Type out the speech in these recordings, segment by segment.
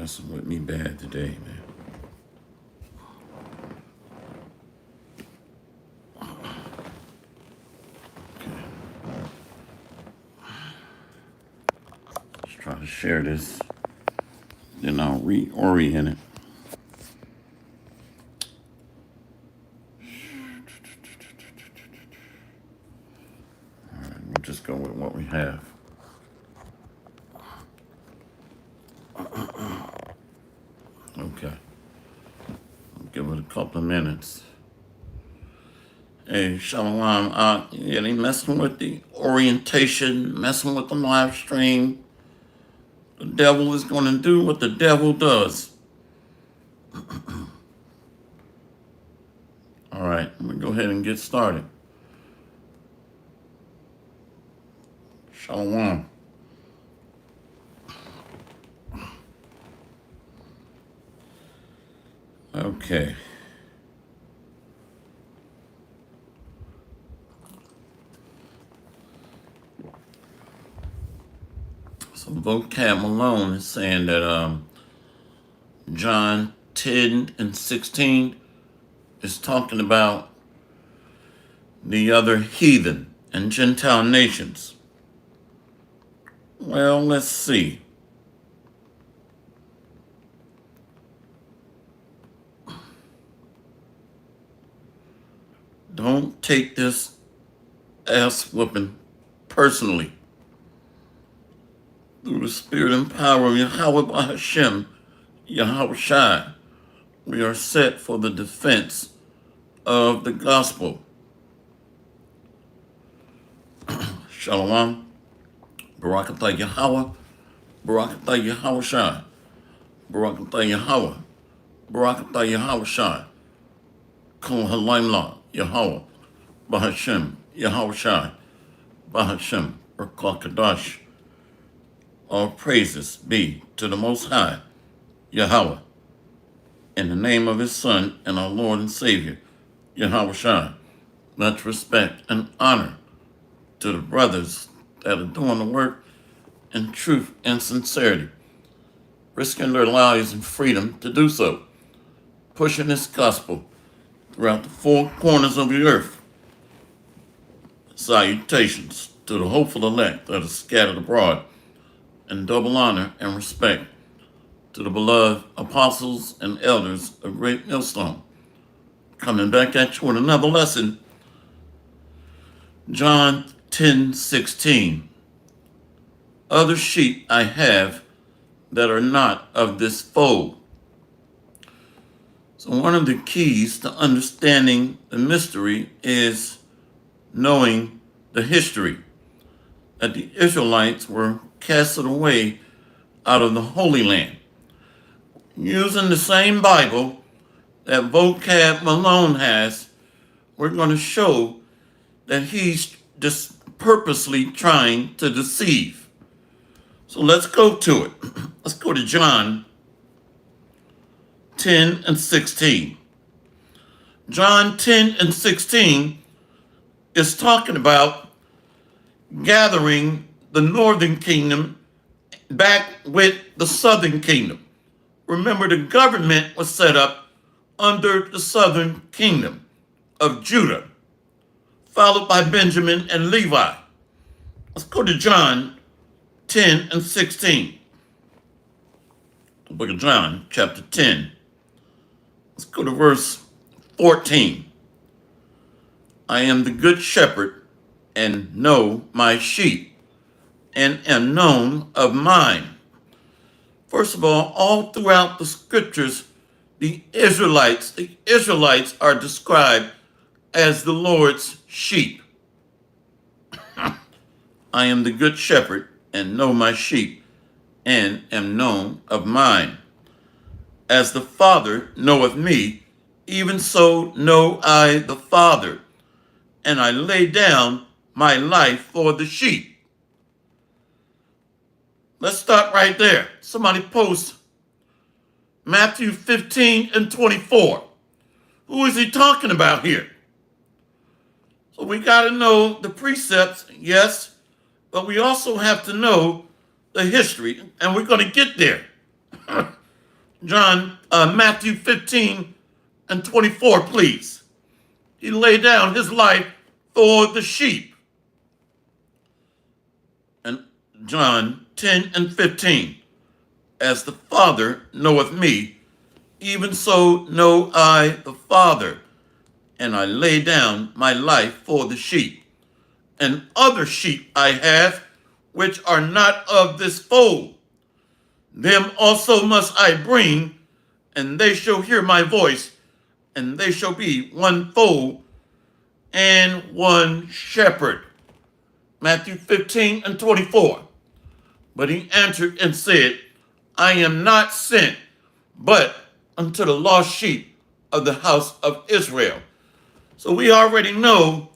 messing with me bad today, man. Okay. Let's try to share this. Then I'll reorient it. All right, we'll just go with what we have. Okay. I'll give it a couple of minutes. Hey, Shalom. Yeah, they messing with the orientation, messing with the live stream. The devil is going to do what the devil does. All right, I'm going to go ahead and get started. Shalom. Okay. So Vocab Malone is saying that John 10 and 16 is talking about the other heathen and Gentile nations. Well, let's see. Don't take this ass whooping personally. Through the spirit and power of Yahweh Hashem, Yahweh Shai, we are set for the defense of the gospel. Shalom. Barakatah Yahweh. Barakatah Yahweh Shai. Barakatah Yahweh. Barakatah Yahweh Shai. Kol Halaimla Yahweh. Bahashem Yahweh Shai. Bahashem Rakah Kadash. All praises be to the Most High, Yahweh, in the name of His Son and our Lord and Savior, Yahweh Shai. Much respect and honor to the brothers that are doing the work in truth and sincerity, risking their lives and freedom to do so, pushing this gospel throughout the four corners of the earth. Salutations to the hopeful elect that are scattered abroad, and double honor and respect to the beloved apostles and elders of Great Millstone. Coming back at you with another lesson. John 10:16. Other sheep I have that are not of this fold. So one of the keys to understanding the mystery is knowing the history, that the Israelites were casted away out of the Holy Land. Using the same Bible that Vocab Malone has, we're going to show that he's just purposely trying to deceive. So let's go to it. Let's go to John 10 and 16. John 10 and 16 is talking about gathering the northern kingdom back with the southern kingdom. Remember, the government was set up under the southern kingdom of Judah, followed by Benjamin and Levi. Let's go to John 10 and 16. The book of John, chapter 10. Let's go to verse 14. I am the good shepherd and know my sheep, and am known of mine. First of all throughout the scriptures, the Israelites are described as the Lord's sheep. I am the good shepherd and know my sheep, and am known of mine. As the Father knoweth me, even so know I the Father, and I lay down my life for the sheep. Let's start right there. Somebody post Matthew 15 and 24. Who is he talking about here? So we got to know the precepts, yes, but we also have to know the history, and we're going to get there. Matthew 15 and 24, please. He laid down his life for the sheep. And John 10 and 15. As the Father knoweth me, even so know I the Father, and I lay down my life for the sheep. And other sheep I have, which are not of this fold. Them also must I bring, and they shall hear my voice, and they shall be one fold and one shepherd. Matthew 15 and 24. But he answered and said, I am not sent, but unto the lost sheep of the house of Israel. So we already know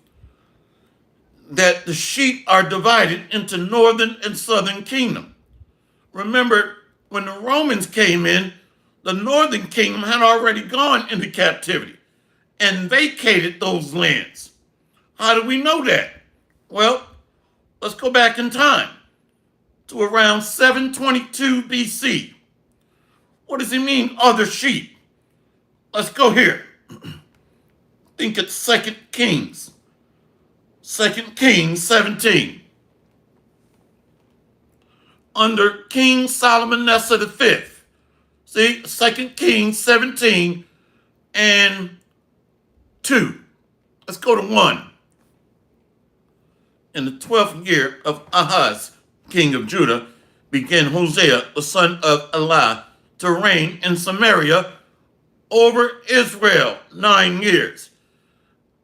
that the sheep are divided into northern and southern kingdom. Remember, when the Romans came in, the northern kingdom had already gone into captivity and vacated those lands. How do we know that? Well, let's go back in time to around 722 BC. What does he mean, other sheep? Let's go here. I think it's 2 Kings. 2 Kings 17. Under King Solomonessa V. See, 2 Kings 17 and 2. Let's go to 1. In the 12th year of Ahaz, king of Judah, began Hosea, the son of Elah, to reign in Samaria over Israel 9 years.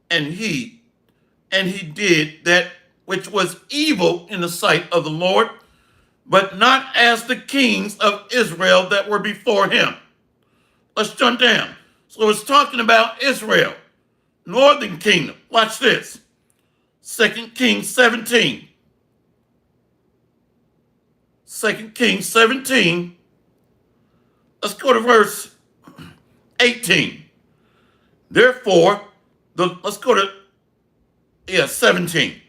And he did that which was evil in the sight of the Lord, but not as the kings of Israel that were before him. Let's jump down. So it's talking about Israel, northern kingdom. Watch this. 2 Kings 17. 2 Kings 17. Let's go to verse 18. Therefore, let's go to 17.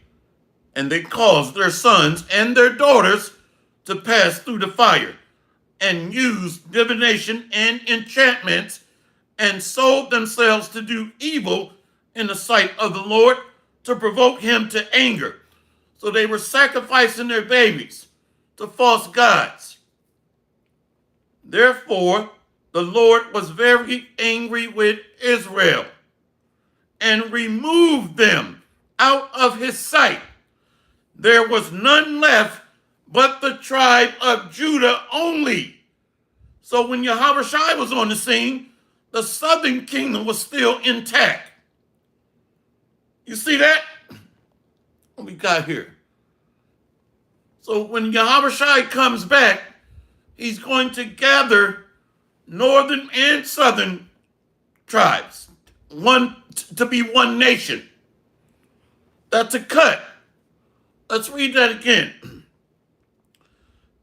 And they caused their sons and their daughters to pass through the fire, and used divination and enchantments, and sold themselves to do evil in the sight of the Lord, to provoke him to anger. So they were sacrificing their babies to false gods. Therefore, the Lord was very angry with Israel and removed them out of his sight. There was none left but the tribe of Judah only. So when Yahushua was on the scene, the southern kingdom was still intact. You see that? What we got here? So when Yahushua comes back, he's going to gather northern and southern tribes, to be one nation. That's a cut. Let's read that again.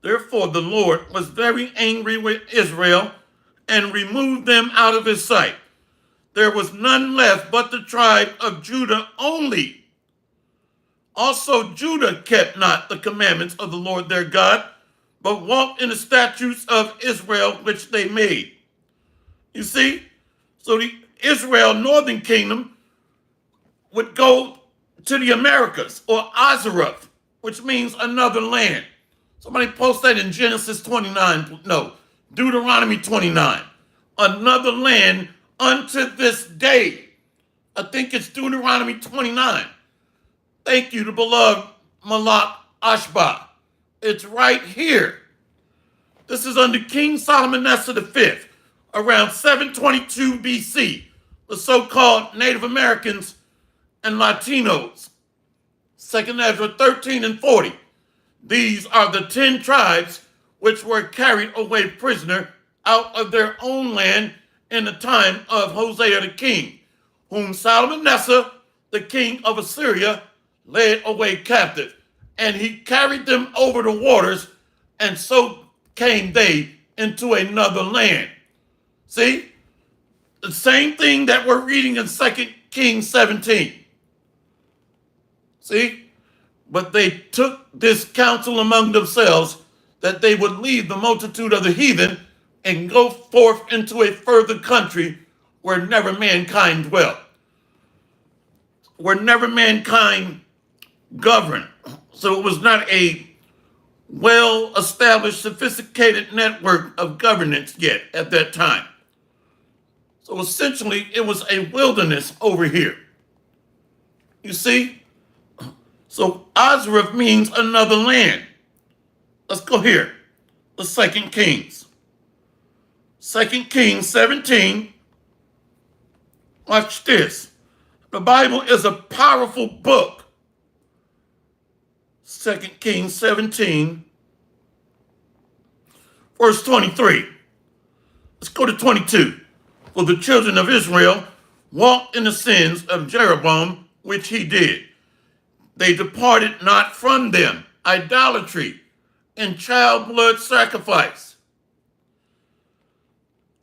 Therefore, the Lord was very angry with Israel and removed them out of his sight. There was none left but the tribe of Judah only. Also, Judah kept not the commandments of the Lord their God, but walked in the statutes of Israel which they made. You see? So the Israel northern kingdom would go to the Americas, or Azareth, which means another land. Somebody post that in Genesis 29. No, Deuteronomy 29. Another land unto this day. I think it's Deuteronomy 29. Thank you, the beloved Malak Ashba. It's right here. This is under King Solomonessa V, around 722 BC. The so-called Native Americans and Latinos. 2 Ezra 13 and 40. These are the 10 tribes which were carried away prisoner out of their own land in the time of Hosea the king, whom Shalmaneser, the king of Assyria, led away captive. And he carried them over the waters, and so came they into another land. See? The same thing that we're reading in 2 Kings 17. See? But they took this counsel among themselves that they would leave the multitude of the heathen and go forth into a further country where never mankind dwelt, where never mankind governed. So it was not a well-established, sophisticated network of governance yet at that time. So essentially, it was a wilderness over here. You see? So Azrith means another land. Let's go here. The 2 Kings. 2 Kings 17. Watch this. The Bible is a powerful book. 2 Kings 17, verse 23. Let's go to 22. For the children of Israel walked in the sins of Jeroboam, which he did. They departed not from them, idolatry and child blood sacrifice,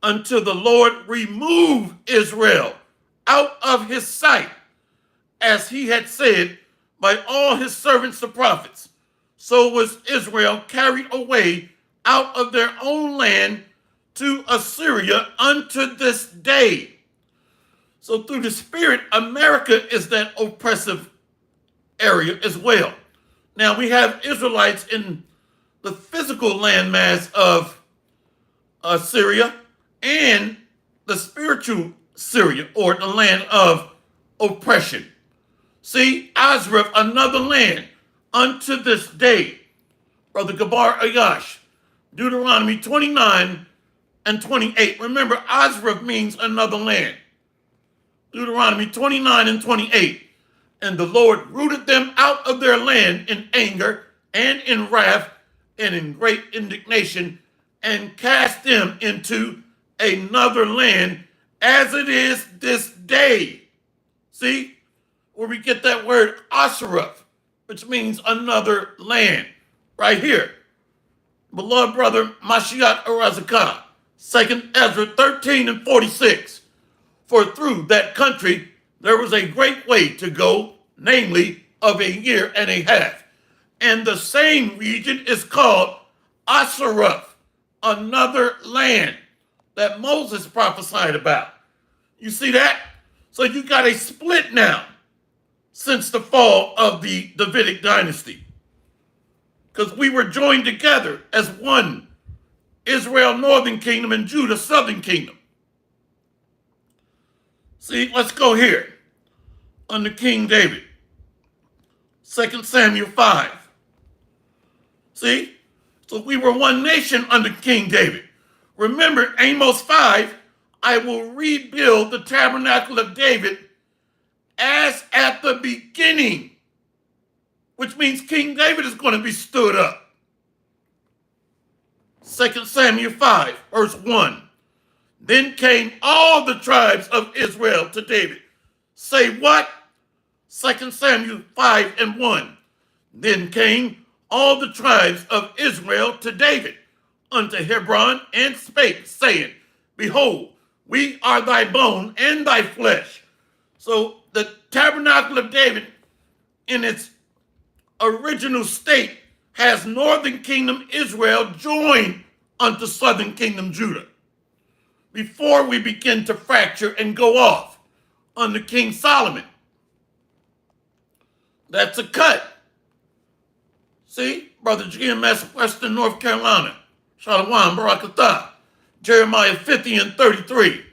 until the Lord removed Israel out of his sight, as he had said by all his servants the prophets. So was Israel carried away out of their own land to Assyria unto this day. So through the Spirit, America is that oppressive area as well. Now we have Israelites in the physical landmass of Syria and the spiritual Syria, or the land of oppression. See, Azrith, another land unto this day. Brother Gabar Ayash, Deuteronomy 29 and 28. Remember, Azrith means another land. Deuteronomy 29 and 28. And the Lord rooted them out of their land in anger and in wrath and in great indignation, and cast them into another land, as it is this day. See, where we get that word Asherah, which means another land, right here. Beloved brother Mashiach Arazakah, 2 Ezra 13 and 46. For through that country there was a great way to go, namely of a year and a half. And the same region is called Asherah, another land that Moses prophesied about. You see that? So you got a split now since the fall of the Davidic dynasty, because we were joined together as one, Israel, northern kingdom, and Judah, southern kingdom. See, let's go here under King David, 2 Samuel 5. See, so we were one nation under King David. Remember Amos 5, I will rebuild the tabernacle of David as at the beginning, which means King David is going to be stood up. 2 Samuel 5, verse 1. Then came all the tribes of Israel to David. Say what? 2 Samuel 5 and 1. Then came all the tribes of Israel to David unto Hebron, and spake, saying, Behold, we are thy bone and thy flesh. So the tabernacle of David in its original state has northern kingdom Israel joined unto southern kingdom Judah, before we begin to fracture and go off under King Solomon. That's a cut. See, Brother GMS, Western North Carolina, Shalom, Barakatah, Jeremiah 50 and 33.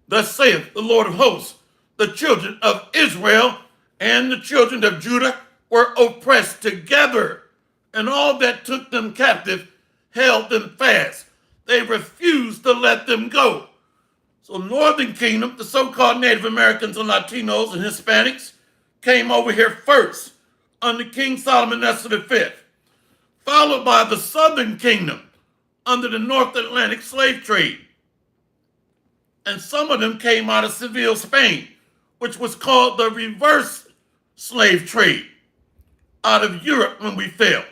Thus saith the Lord of hosts, the children of Israel and the children of Judah were oppressed together, and all that took them captive held them fast. They refused to let them go. So northern kingdom, the so-called Native Americans and Latinos and Hispanics, came over here first under King Solomon V, followed by the southern kingdom under the North Atlantic slave trade. And some of them came out of Seville, Spain, which was called the reverse slave trade, out of Europe when we fell.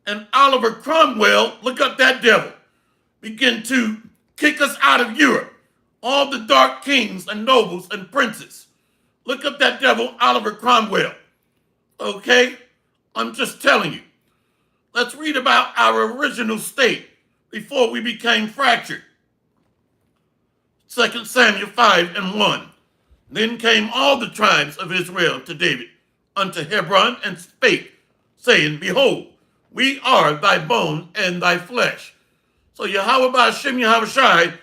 And Oliver Cromwell, look up that devil, began to kick us out of Europe. All the dark kings and nobles and princes. Look up that devil, Oliver Cromwell. Okay? I'm just telling you. Let's read about our original state before we became fractured. 2 Samuel 5:1. Then came all the tribes of Israel to David unto Hebron and spake, saying, Behold, we are thy bone and thy flesh. So Yahweh Ba'ashem Yahweh Shai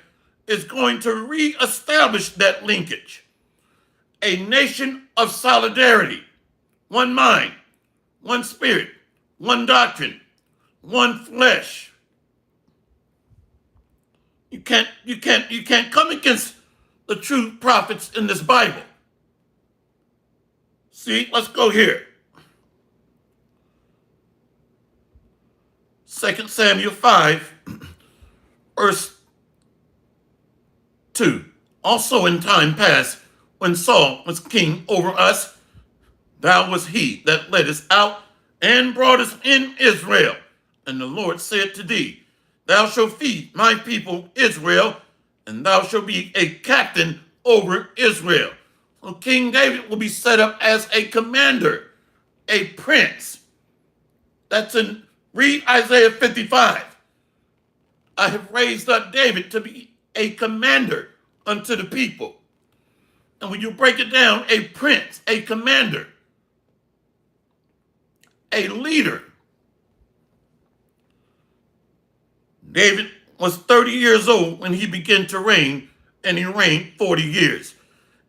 is going to reestablish that linkage. A nation of solidarity, one mind, one spirit, one doctrine, one flesh. You can't come against the true prophets in this Bible. See, let's go here. 2 Samuel 5, verse 2. Also in time past, when Saul was king over us, thou was he that led us out and brought us in Israel. And the Lord said to thee, Thou shalt feed my people Israel, and thou shalt be a captain over Israel. So King David will be set up as a commander, a prince. Read Isaiah 55. I have raised up David to be a commander unto the people. And when you break it down, a prince, a commander, a leader. David was 30 years old when he began to reign, and he reigned 40 years.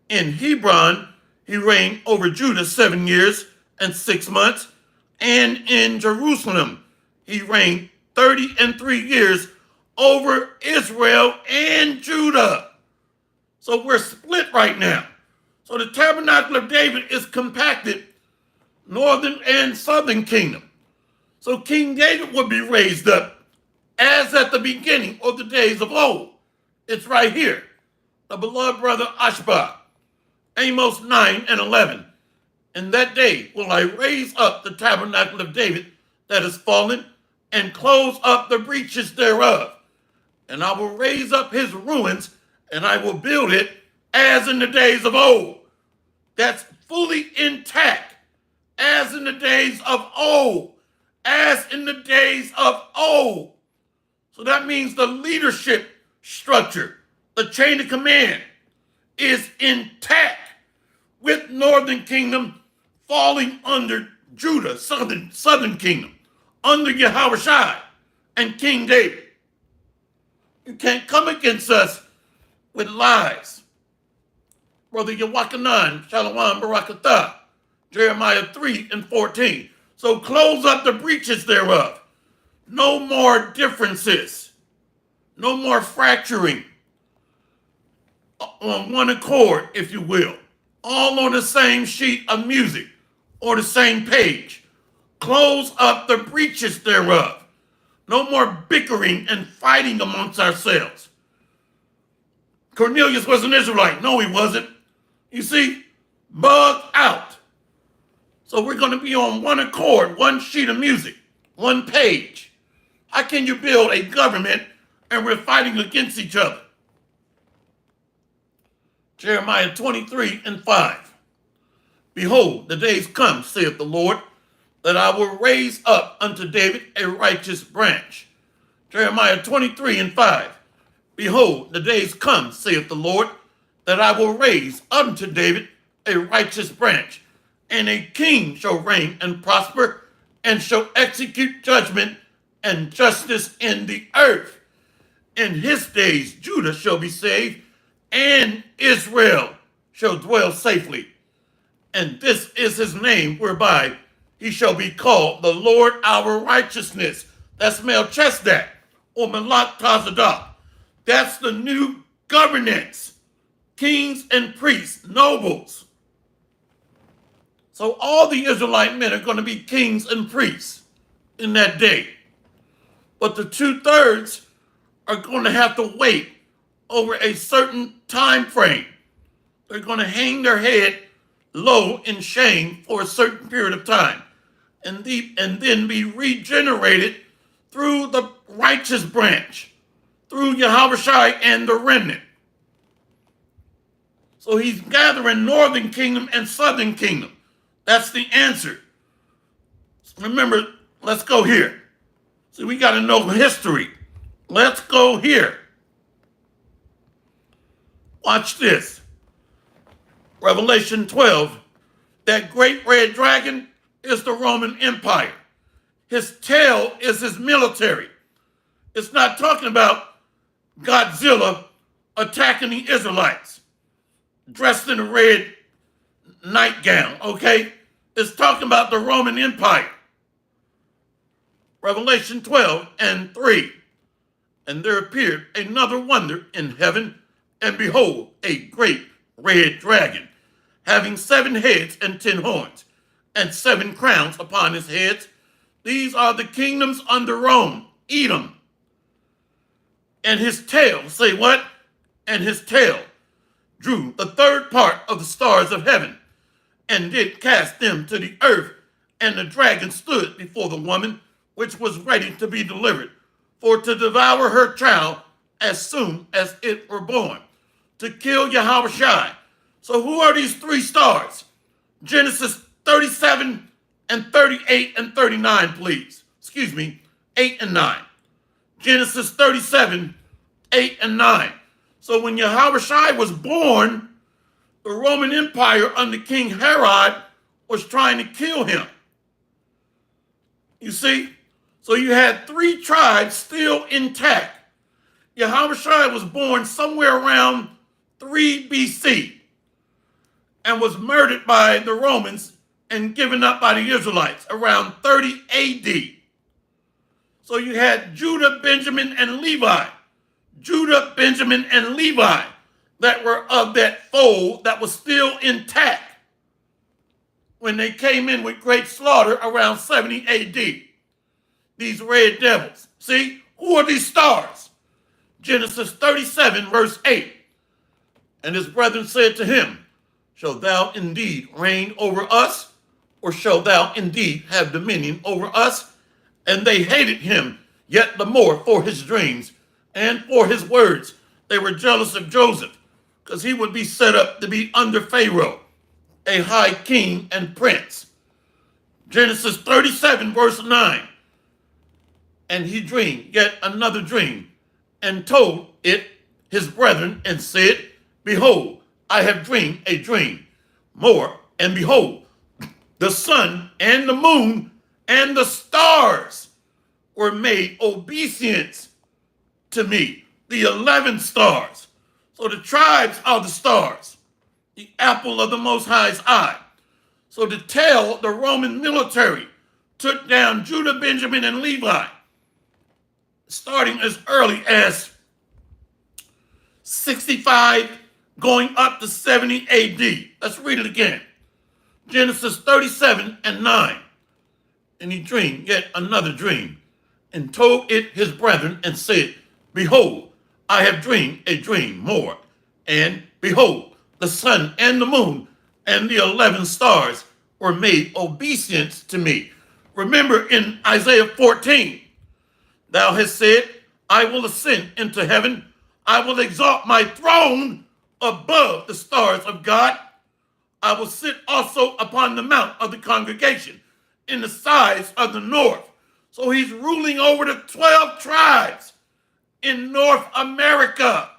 In Hebron, he reigned over Judah 7 years and 6 months, and in Jerusalem, he reigned 33 years over Israel and Judah. So we're split right now. So the tabernacle of David is compacted, northern and southern kingdom. So King David would be raised up as at the beginning of the days of old. It's right here. The beloved brother Ashbah, Amos 9:11. In that day will I raise up the tabernacle of David that is fallen, and close up the breaches thereof. And I will raise up his ruins, and I will build it as in the days of old. That's fully intact, as in the days of old, as in the days of old. So that means the leadership structure, the chain of command, is intact, with northern kingdom falling under Judah, southern kingdom, under Yahweh Shai and King David. You can't come against us with lies. Brother Yawakanan, Shalom Barakatah, Jeremiah 3:14. So close up the breaches thereof. No more differences. No more fracturing. On one accord, if you will. All on the same sheet of music or the same page. Close up the breaches thereof. No more bickering and fighting amongst ourselves. Cornelius was an Israelite. No, he wasn't. You see, bugged out. So we're going to be on one accord, one sheet of music, one page. How can you build a government and we're fighting against each other? Jeremiah 23:5. Behold, the days come, saith the Lord, that I will raise up unto David a righteous branch. Jeremiah 23:5. Behold, the days come, saith the Lord, that I will raise unto David a righteous branch, and a king shall reign and prosper, and shall execute judgment and justice in the earth. In his days Judah shall be saved, and Israel shall dwell safely. And this is his name whereby he shall be called the Lord our righteousness. That's Melchizedek or Malach Tazadak. That's the new governance. Kings and priests, nobles. So all the Israelite men are going to be kings and priests in that day. But the 2/3 are going to have to wait over a certain time frame. They're going to hang their head low in shame for a certain period of time, and then be regenerated through the righteous branch, through Yahweh Shai and the remnant. So he's gathering northern kingdom and southern kingdom. That's the answer. Remember, let's go here. See, we got to know history. Let's go here. Watch this. Revelation 12. That great red dragon is the Roman Empire. His tail is his military. It's not talking about Godzilla attacking the Israelites dressed in a red nightgown, okay? It's talking about the Roman Empire. Revelation 12 and 3. And there appeared another wonder in heaven, and behold, a great red dragon, having 7 heads and 10 horns, and 7 crowns upon his heads. These are the kingdoms under Rome, Edom. And his tail, say what? And his tail drew the third part of the stars of heaven, and did cast them to the earth. And the dragon stood before the woman, which was ready to be delivered, for to devour her child as soon as it were born, to kill Yahushua. So who are these 3 stars? Genesis 37 and 38 and 39, please. Excuse me, 8 and 9. Genesis 37, 8 and 9. So when Yahushua was born, the Roman Empire under King Herod was trying to kill him. You see? So you had 3 tribes still intact. Yahushua was born somewhere around 3 BC and was murdered by the Romans and given up by the Israelites around 30 AD. So you had Judah, Benjamin, and Levi. Judah, Benjamin, and Levi that were of that fold that was still intact when they came in with great slaughter around 70 AD. These red devils. See, who are these stars? Genesis 37, verse 8. And his brethren said to him, shalt thou indeed reign over us, or shalt thou indeed have dominion over us? And they hated him yet the more for his dreams and for his words. They were jealous of Joseph, because he would be set up to be under Pharaoh, a high king and prince. Genesis 37, verse 9. And he dreamed yet another dream, and told it his brethren, and said, behold, I have dreamed a dream more, and behold, the sun and the moon and the stars were made obeisance to me. The 11 stars. So the tribes are the stars, the apple of the Most High's eye. So to tell the Roman military took down Judah, Benjamin, and Levi, starting as early as 65, going up to 70 AD. Let's read it again. Genesis 37 and 9. And he dreamed yet another dream, and told it his brethren, and said, behold, I have dreamed a dream more. And behold, the sun and the moon and the 11 stars were made obeisance to me. Remember in Isaiah 14, thou hast said, I will ascend into heaven. I will exalt my throne above the stars of God. I will sit also upon the mount of the congregation in the sides of the north. So he's ruling over the 12 tribes in North America.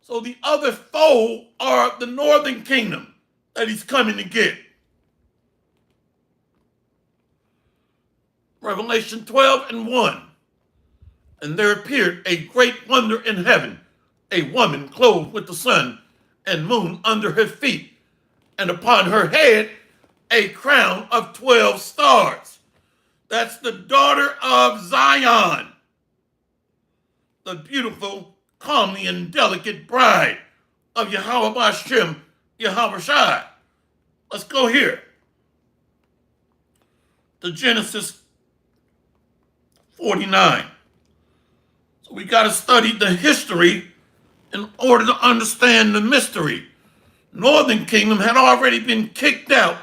So the other foe are the northern kingdom that he's coming to get. Revelation 12 and 1. And there appeared a great wonder in heaven, a woman clothed with the sun and moon under her feet, and upon her head a crown of 12 stars. That's the daughter of Zion, the beautiful, comely, and delicate bride of Yahweh Bashem, Yahushua. Let's go here to Genesis 49. So we got to study the history in order to understand the mystery. Northern kingdom had already been kicked out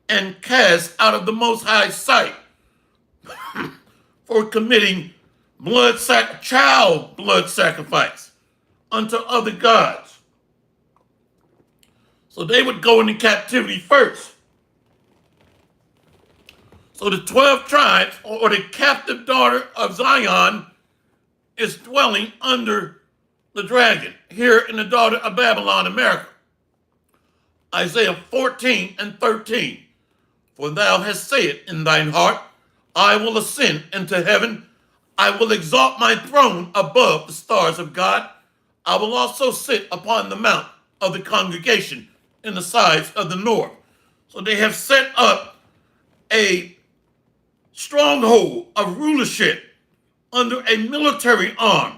and cast out of the Most High's sight for committing child blood sacrifice unto other gods. So they would go into captivity first. So the 12 tribes, or the captive daughter of Zion, is dwelling under the dragon here in the daughter of Babylon, America. Isaiah 14 and 13. For thou hast said in thine heart, I will ascend into heaven. I will exalt my throne above the stars of God. I will also sit upon the mount of the congregation in the sides of the north. So they have set up a stronghold of rulership under a military arm,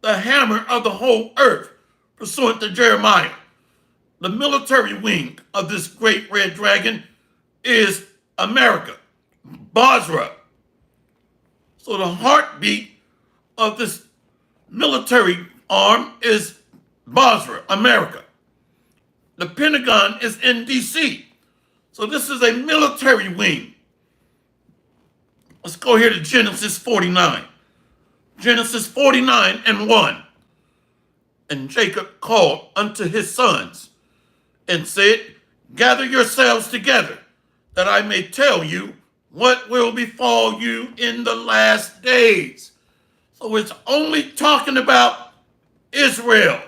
the hammer of the whole earth, pursuant to Jeremiah. The military wing of this great red dragon is America, Basra. So the heartbeat of this military arm is Basra, America. The Pentagon is in D.C. So this is a military wing. Let's go here to Genesis 49. Genesis 49 and 1. And Jacob called unto his sons and said, gather yourselves together, that I may tell you what will befall you in the last days. So it's only talking about Israel.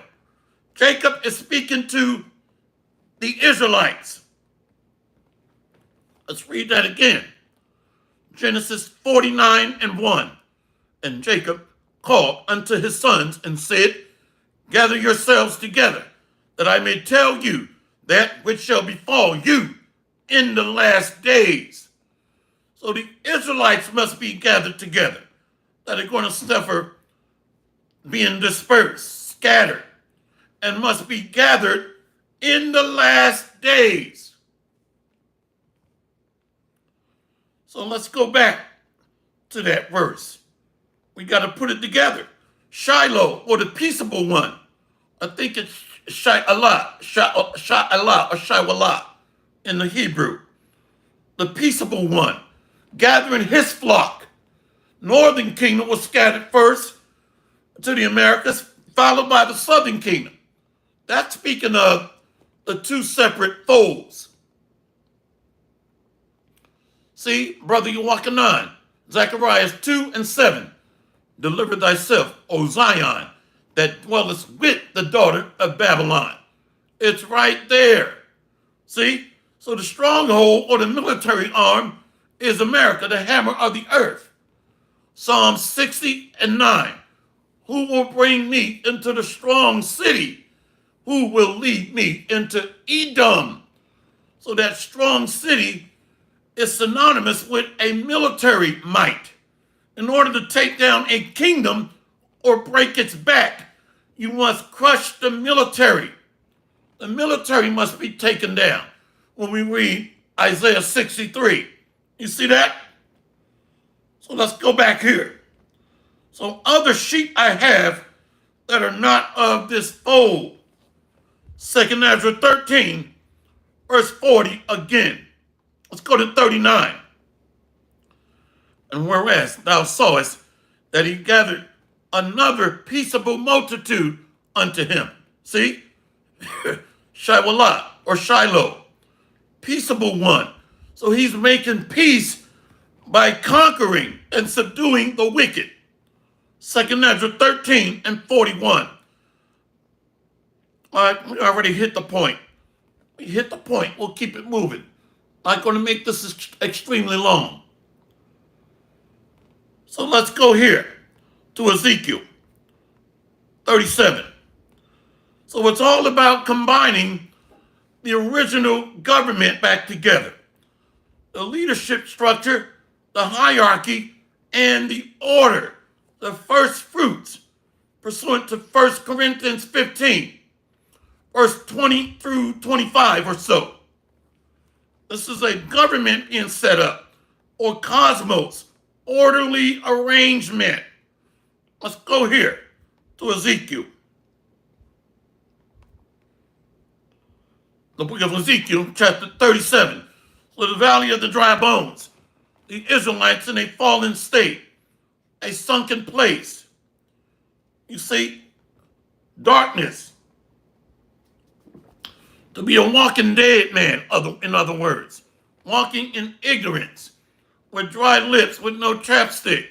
Jacob is speaking to the Israelites. Let's read that again. Genesis 49 and 1. And Jacob called unto his sons and said, gather yourselves together, that I may tell you that which shall befall you in the last days. So the Israelites must be gathered together, that are going to suffer being dispersed, scattered, and must be gathered in the last days. So let's go back to that verse. We got to put it together. Shiloh, or the peaceable one. I think it's Shi'alah, or Shi'alah in the Hebrew. The peaceable one, gathering his flock. Northern kingdom was scattered first to the Americas, followed by the southern kingdom. That's speaking of the two separate folds. See, brother, you're walking on. Zechariah 2 and 7. Deliver thyself, O Zion, that dwellest with the daughter of Babylon. It's right there. See? So the stronghold or the military arm is America, the hammer of the earth. Psalm 60 and 9. Who will bring me into the strong city? Who will lead me into Edom? So that strong city is synonymous with a military might. In order to take down a kingdom or break its back, you must crush the military. The military must be taken down. When we read Isaiah 63, you see that? So let's go back here. So other sheep I have that are not of this fold. 2 Ezra 13, verse 40 again. Let's go to 39. And whereas thou sawest that he gathered another peaceable multitude unto him. See? Shi'alah or Shiloh. Peaceable one. So he's making peace by conquering and subduing the wicked. 2 Ezra 13 and 41. All right, we already hit the point. We hit the point. We'll keep it moving. Not going to make this extremely long. So let's go here to Ezekiel 37. So it's all about combining the original government back together. The leadership structure, the hierarchy, and the order. The first fruits, pursuant to 1 Corinthians 15, verse 20 through 25 or so. This is a government being set up, or cosmos, orderly arrangement. Let's go here to Ezekiel. The book of Ezekiel, chapter 37. So the valley of the dry bones, the Israelites in a fallen state, a sunken place. You see, darkness. To be a walking dead man, in other words. Walking in ignorance, with dry lips, with no chapstick.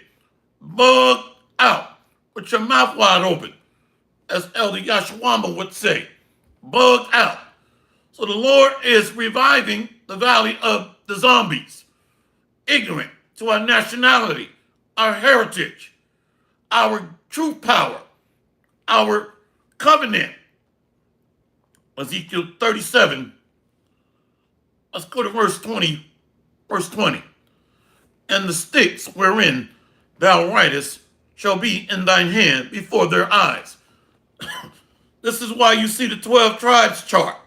Bugged out, with your mouth wide open. as Elder Yashwamba would say, bugged out. So the Lord is reviving the valley of the zombies, ignorant to our nationality, our heritage, our true power, our covenant. Ezekiel 37. Let's go to verse 20. Verse 20. And the sticks wherein thou writest shall be in thine hand before their eyes. This is why you see the 12 tribes chart.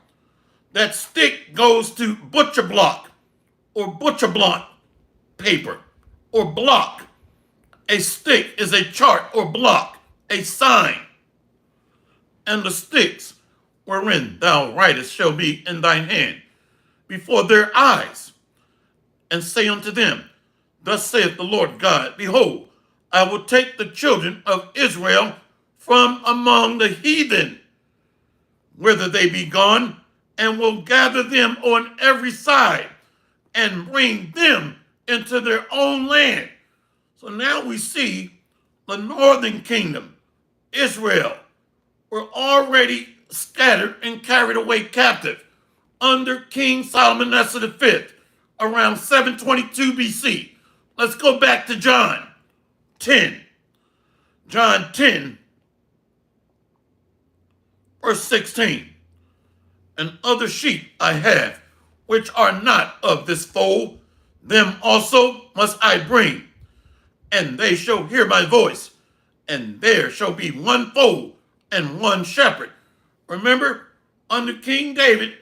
That stick goes to butcher block or butcher block paper or block. A stick is a chart or block, a sign. And the sticks wherein thou writest shall be in thine hand before their eyes. And say unto them, thus saith the Lord God, behold, I will take the children of Israel from among the heathen, whither they be gone, and will gather them on every side and bring them into their own land. So now we see the northern kingdom, Israel, were already scattered and carried away captive under King Solomon V around 722 BC. Let's go back to John 10. John 10, verse 16. And other sheep I have, which are not of this fold, them also must I bring, and they shall hear my voice, and there shall be one fold and one shepherd. Remember, under King David,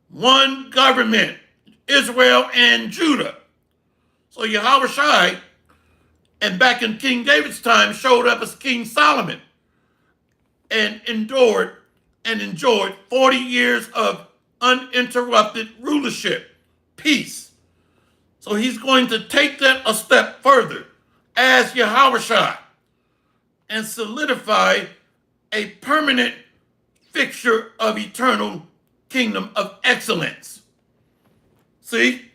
one government, Israel and Judah. So Yahushua, and back in King David's time, showed up as King Solomon and endured and enjoyed 40 years of uninterrupted rulership, peace. So he's going to take that a step further as Yahushua and solidify a permanent fixture of eternal kingdom of excellence. See?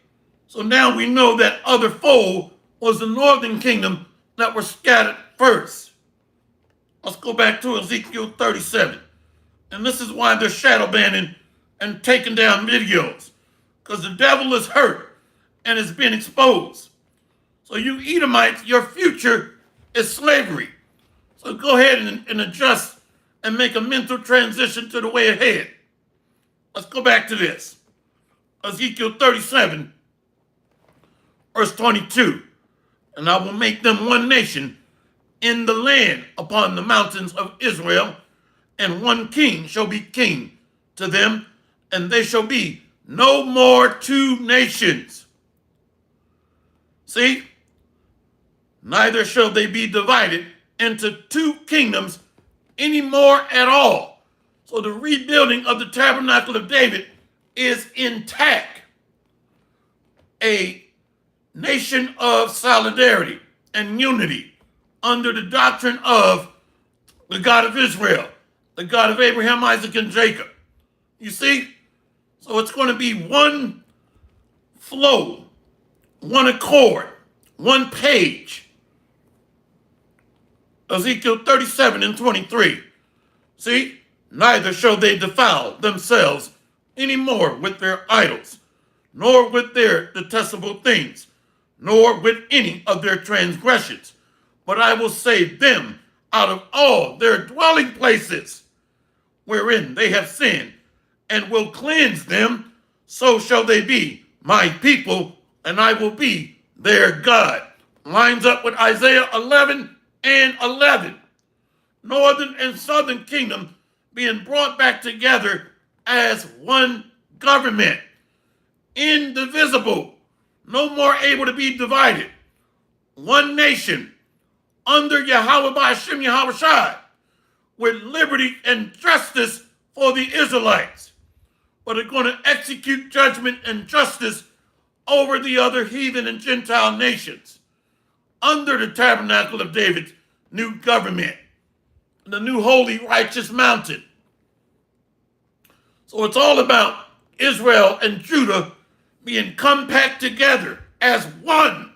So now we know that other fold was the northern kingdom that were scattered first. Let's go back to Ezekiel 37. And this is why they're shadow banning and taking down videos. Because the devil is hurt and has been exposed. So you Edomites, your future is slavery. So go ahead and adjust and make a mental transition to the way ahead. Let's go back to this. Ezekiel 37, verse 22. And I will make them one nation in the land upon the mountains of Israel, and one king shall be king to them, and they shall be no more two nations. See? Neither shall they be divided into two kingdoms anymore at all. So the rebuilding of the tabernacle of David is intact. A nation of solidarity and unity under the doctrine of the God of Israel, the God of Abraham, Isaac, and Jacob. You see? So it's going to be one flow, one accord, one page. Ezekiel 37 and 23. See? Neither shall they defile themselves any more with their idols, nor with their detestable things, nor with any of their transgressions. But I will save them out of all their dwelling places wherein they have sinned, and will cleanse them. So shall they be my people, and I will be their God. Lines up with Isaiah 11 and 11. Northern and southern kingdom being brought back together as one government, indivisible, no more able to be divided. One nation under Yahweh Ba'ashem Yahushua, with liberty and justice for the Israelites, but are going to execute judgment and justice over the other heathen and Gentile nations under the tabernacle of David's new government, the new holy righteous mountain. So it's all about Israel and Judah being compact together as one.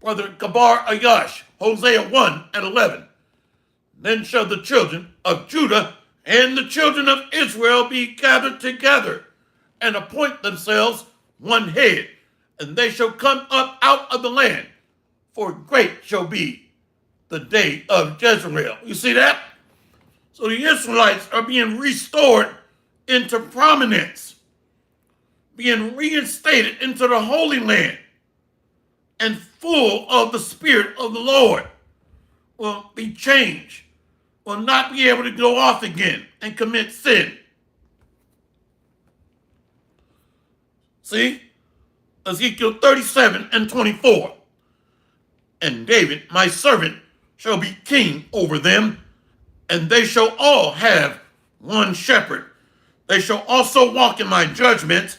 Brother Kabar Ayash, Hosea 1 and 11. Then shall the children of Judah and the children of Israel be gathered together, and appoint themselves one head, and they shall come up out of the land, for great shall be the day of Jezreel. You see that? So the Israelites are being restored into prominence, being reinstated into the Holy Land, and full of the Spirit of the Lord. Will be changed, will not be able to go off again and commit sin. See? Ezekiel 37 and 24. And David, my servant, shall be king over them, and they shall all have one shepherd. They shall also walk in my judgments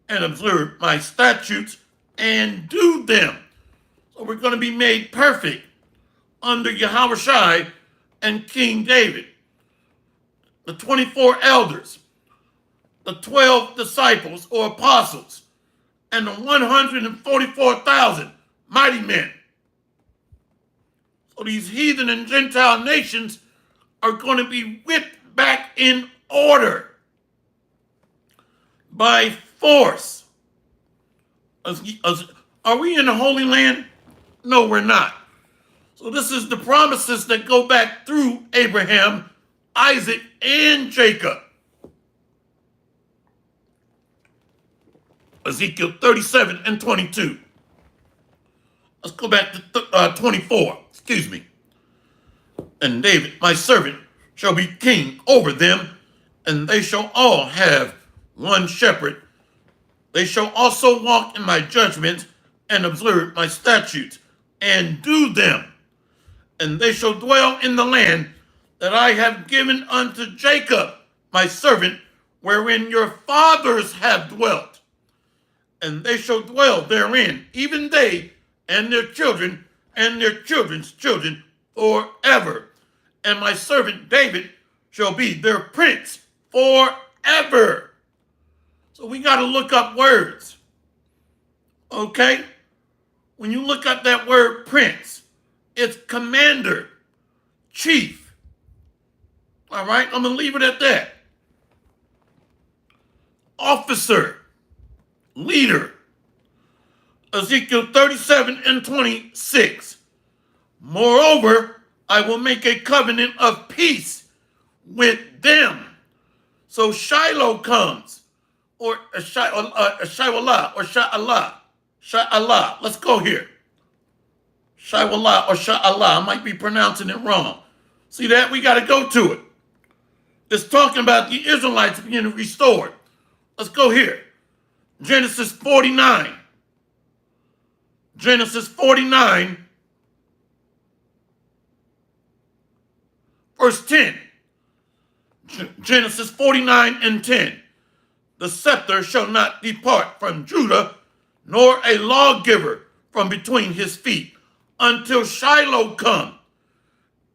and observe my statutes and do them. So we're going to be made perfect under Yahushua and King David. The 24 elders, the 12 disciples or apostles, and the 144,000 mighty men. So these heathen and Gentile nations are going to be whipped back in order by force. Are we in the Holy Land? No, we're not. So this is the promises that go back through Abraham, Isaac, and Jacob. Ezekiel 37 and 22. Let's go back to 24. Excuse me. And David, my servant, shall be king over them, and they shall all have one shepherd. They shall also walk in my judgments and observe my statutes and do them. And they shall dwell in the land that I have given unto Jacob, my servant, wherein your fathers have dwelt. And they shall dwell therein, even they and their children and their children's children forever. And my servant David shall be their prince forever. So we got to look up words. Okay? When you look up that word prince, it's commander, chief. All right? I'm going to leave it at that. Officer, leader. Ezekiel 37 and 26. Moreover, I will make a covenant of peace with them. So Shiloh comes, or Shiwallah, or Sha'Allah. Sha'Allah. Let's go here. Shiwallah or Sha'Allah. I might be pronouncing it wrong. See that? We got to go to it. It's talking about the Israelites being restored. Let's go here. Genesis 49. Genesis 49, verse 10. Genesis 49 and 10. The scepter shall not depart from Judah, nor a lawgiver from between his feet, until Shiloh come,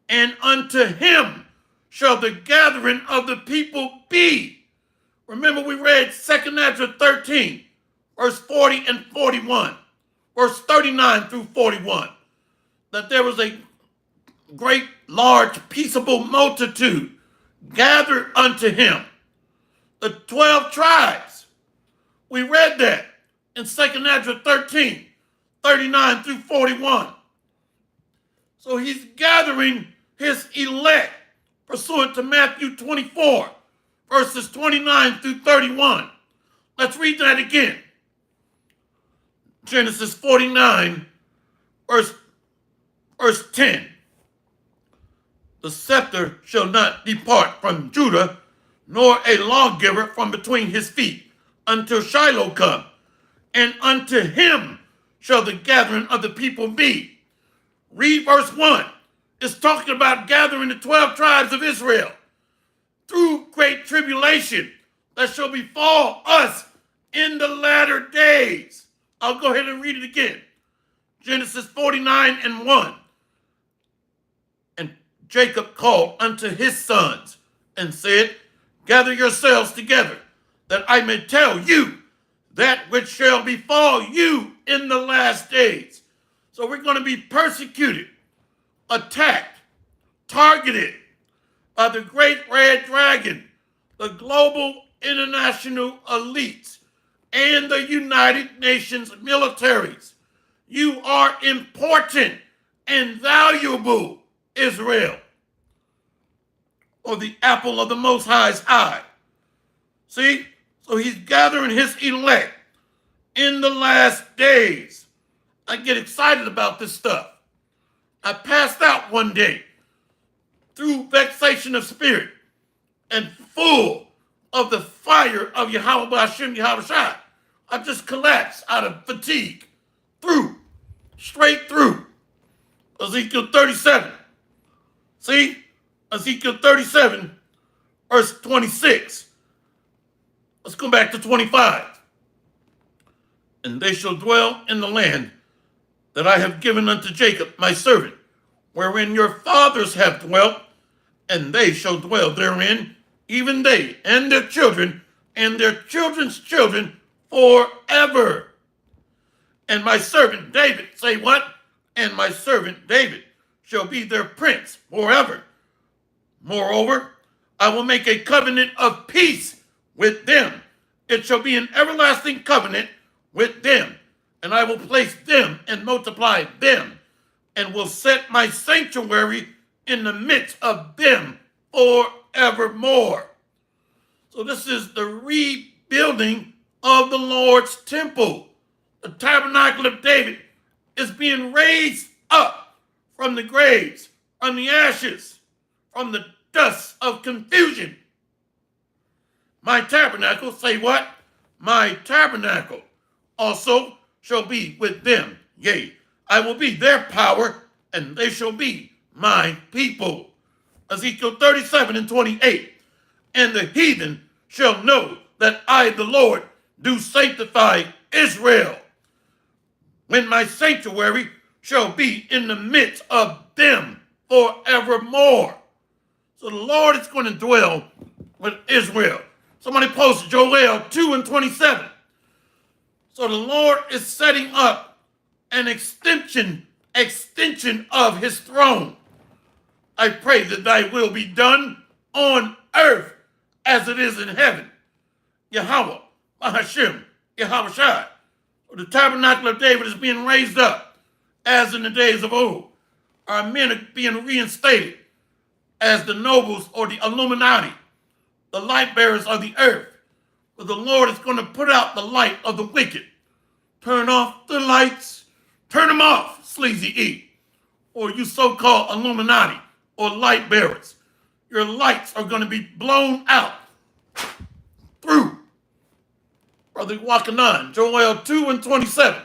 and unto him shall the gathering of the people be. Remember, we read 2 Ezra 13, verse 40 and 41, verse 39 through 41, that there was a great, large, peaceable multitude gathered unto him. The 12 tribes. We read that in 2 Ezra 13, 39 through 41. So he's gathering his elect pursuant to Matthew 24, verses 29 through 31. Let's read that again. Genesis 49, verse 10. The scepter shall not depart from Judah, nor a lawgiver from between his feet, until Shiloh come, and unto him shall the gathering of the people be. Read verse 1. It's talking about gathering the 12 tribes of Israel through great tribulation that shall befall us in the latter days. I'll go ahead and read it again. Genesis 49 and 1. And Jacob called unto his sons and said, gather yourselves together, that I may tell you that which shall befall you in the last days. So we're going to be persecuted, attacked, targeted by the great red dragon, the global international elites, and the United Nations militaries. You are important and valuable, Israel, or the apple of the Most High's eye. See? So he's gathering his elect in the last days. I get excited about this stuff. I passed out one day through vexation of spirit and full of the fire of Yahweh Hashem Yahweh Shai. I just collapsed out of fatigue. Straight through. Ezekiel 37. See? Ezekiel 37, verse 26. Let's go back to 25. And they shall dwell in the land that I have given unto Jacob, my servant, wherein your fathers have dwelt, and they shall dwell therein, even they and their children and their children's children forever. And my servant David, say what? And my servant David shall be their prince forever. Moreover, I will make a covenant of peace with them. It shall be an everlasting covenant with them, and I will place them and multiply them, and will set my sanctuary in the midst of them forevermore. So this is the rebuilding of the Lord's temple. The tabernacle of David is being raised up from the graves, from the ashes, from the dust of confusion. My tabernacle, say what? My tabernacle also shall be with them. Yea, I will be their power, and they shall be my people. Ezekiel 37 and 28. And the heathen shall know that I, the Lord, do sanctify Israel, when my sanctuary shall be in the midst of them forevermore. So the Lord is going to dwell with Israel. Somebody posted Joel 2 and 27. So the Lord is setting up an extension of his throne. I pray that thy will be done on earth as it is in heaven. Yahweh, Hashem, Yahweh Shai. The tabernacle of David is being raised up as in the days of old. Our men are being reinstated as the nobles or the Illuminati, the light bearers of the earth. But the Lord is going to put out the light of the wicked. Turn off the lights. Turn them off, sleazy E. Or you so-called Illuminati or light bearers. Your lights are going to be blown out through. Brother walking on, Joel 2 and 27.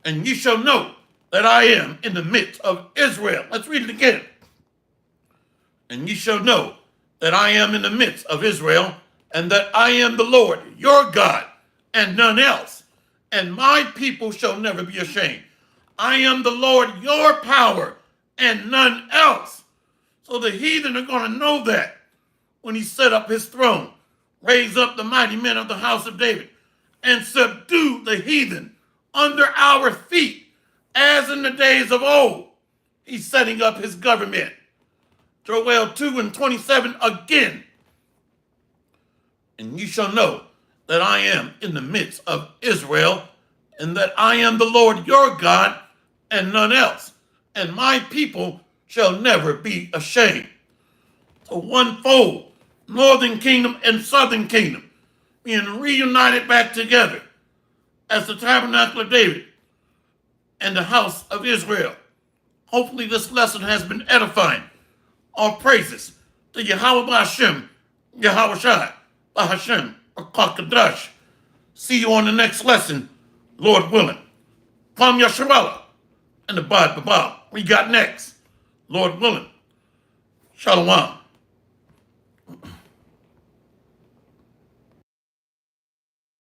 And ye shall know that I am in the midst of Israel. Let's read it again. And ye shall know that I am in the midst of Israel, and that I am the Lord, your God, and none else. And my people shall never be ashamed. I am the Lord, your power, and none else. So the heathen are going to know that when he set up his throne, raise up the mighty men of the house of David, and subdue the heathen under our feet, as in the days of old. He's setting up his government. Joel 2 and 27 again. And ye shall know that I am in the midst of Israel, and that I am the Lord your God, and none else. And my people shall never be ashamed. So one fold, northern kingdom and southern kingdom, being reunited back together as the tabernacle of David and the house of Israel. Hopefully this lesson has been edifying. All praises to Yahweh Hashem, Yahweh Shai, Hashem, Akakadash. See you on the next lesson, Lord willing. Kwam Yasharallah and the Bad Babal. We got next, Lord willing. Shalom.